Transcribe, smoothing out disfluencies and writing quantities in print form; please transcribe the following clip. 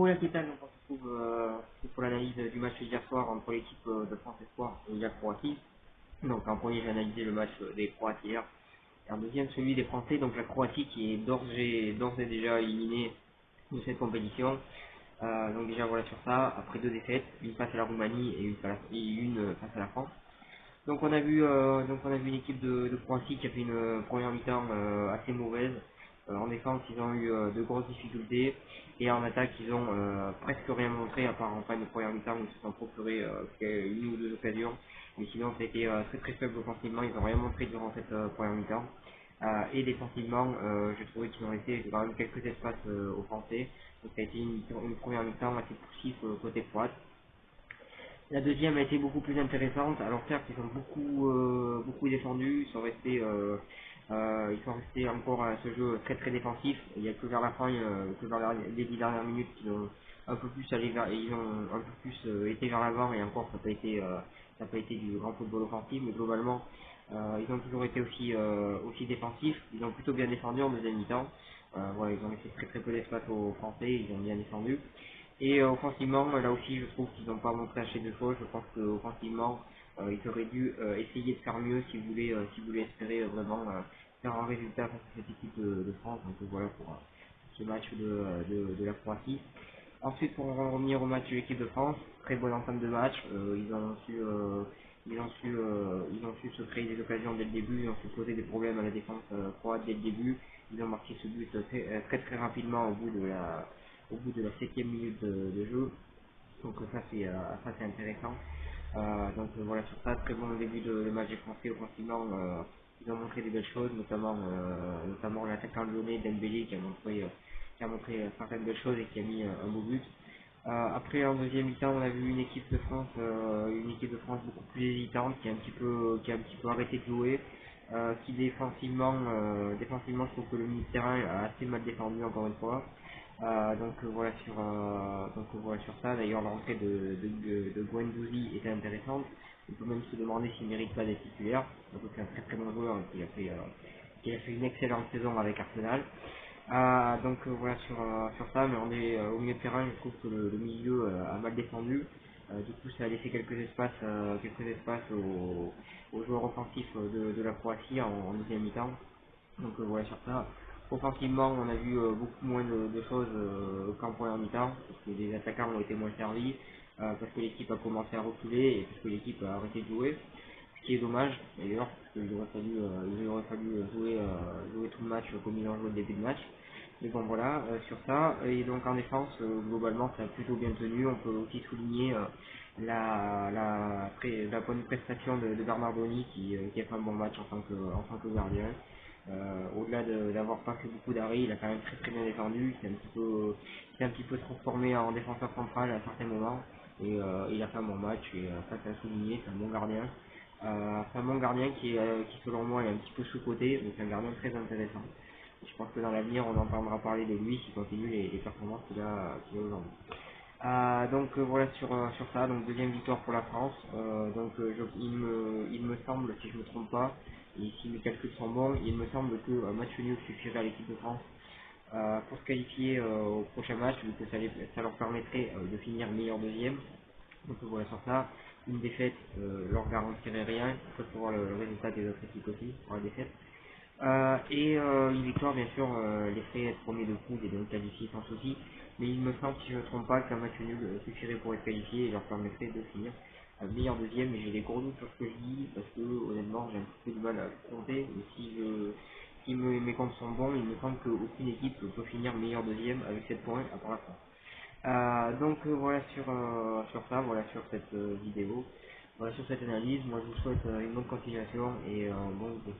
Voilà, c'est ça. Donc, on se retrouve pour l'analyse du match d'hier soir entre l'équipe de France Espoir et la Croatie. Donc, en premier, j'ai analysé le match des Croates hier. Et en deuxième, celui des Français. Donc, la Croatie qui est d'ores et déjà éliminée de cette compétition. Donc, déjà, voilà sur ça. Après deux défaites, une face à la Roumanie et une face à la France. Donc on a vu une équipe de Croatie qui a fait une première mi-temps assez mauvaise. En défense, ils ont eu de grosses difficultés et en attaque, ils ont presque rien montré à part en fin de première mi-temps où ils se sont procuré une ou deux occasions. Mais sinon, ça a été très très faible offensivement. Ils n'ont rien montré durant cette première mi-temps. Et défensivement, j'ai trouvé qu'ils ont laissé quand même quelques espaces aux Français. Donc ça a été une première mi-temps assez poussive côté croate. La deuxième a été beaucoup plus intéressante. Alors certes, ils ont beaucoup défendu, ils sont restés encore à ce jeu très très défensif. Il n'y a que vers la fin, que vers les 10 dernières minutes, qu'ils ont un peu plus ils ont un peu plus été vers l'avant et encore ça n'a pas été du grand football offensif, mais globalement, ils ont toujours été aussi défensifs. Ils ont plutôt bien défendu en deuxième mi-temps. Voilà, ils ont laissé très très peu d'espace aux Français, ils ont bien défendu. Et offensivement, là aussi, je trouve qu'ils n'ont pas montré assez de choses. Je pense qu'offensivement, ils auraient dû essayer de faire mieux s'ils voulaient espérer vraiment faire un résultat face à cette équipe de France. Donc voilà pour ce match de la Croatie. Ensuite, pour en revenir au match de l'équipe de France, très bonne entame de match. Ils ont su se créer des occasions dès le début. Ils ont su poser des problèmes à la défense croate dès le début. Ils ont marqué ce but très rapidement au bout de la 7e minute de jeu. Donc ça c'est intéressant. Voilà sur ça, très bon début de match des Français offensivement. Ils ont montré des belles choses, notamment l'attaquant lyonnais Dembélé qui a montré certaines belles choses et qui a mis un beau but. Après en deuxième mi-temps, on a vu une équipe de France beaucoup plus hésitante, qui a un petit peu arrêté de jouer, qui défensivement, je trouve que le milieu de terrain a assez mal défendu encore une fois. Voilà sur ça. D'ailleurs, l'entrée de Guendouzi était intéressante. On peut même se demander s'il ne mérite pas d'être titulaire. Donc c'est un très très bon joueur qui a fait une excellente saison avec Arsenal. Voilà sur ça, mais au milieu de terrain, je trouve que le milieu a mal défendu. Du coup, ça a laissé quelques espaces aux joueurs offensifs de la Croatie en deuxième mi-temps. Voilà sur ça. Offensivement, on a vu beaucoup moins de choses qu'en première mi-temps, parce que les attaquants ont été moins servis, parce que l'équipe a commencé à reculer et parce que l'équipe a arrêté de jouer. Ce qui est dommage d'ailleurs, parce qu'il aurait fallu jouer tout le match comme ils ont joué le début de match. Mais bon voilà, sur ça. Et donc en défense, globalement, ça a plutôt bien tenu. On peut aussi souligner la bonne prestation de Bernardoni qui a fait un bon match en tant que gardien. Au-delà d'avoir pas fait beaucoup d'arrêts, il a quand même très très bien défendu. Il s'est un petit peu transformé en défenseur central à certains moments. Et il a fait un bon match et ça c'est à souligner, c'est un bon gardien. C'est un bon gardien qui selon moi est un petit peu sous-coté, donc c'est un gardien très intéressant. Je pense que dans l'avenir on entendra parler de lui s'il continue les performances qu'il a aujourd'hui. Voilà sur ça, donc deuxième victoire pour la France. Il me semble, si je ne me trompe pas, et si mes calculs sont bons, il me semble qu'un match nul suffirait à l'équipe de France pour se qualifier au prochain match, vu que ça leur permettrait de finir meilleur deuxième. Donc voilà sur ça, une défaite leur garantirait rien, il faut savoir le résultat des autres équipes aussi pour la défaite. Une victoire, bien sûr, les ferait être premier de poule et donc qualifié sans souci. Mais il me semble, si je ne me trompe pas, qu'un match nul suffirait pour être qualifié et leur permettrait de finir meilleur deuxième. Mais j'ai des gros doutes sur ce que je dis parce que honnêtement, j'ai un petit peu de mal à compter. Et si mes comptes sont bons, il me semble qu'aucune équipe peut finir meilleur deuxième avec 7 points à part la France. Voilà sur ça, voilà sur cette vidéo, voilà sur cette analyse. Moi je vous souhaite une bonne continuation et un bon week-end.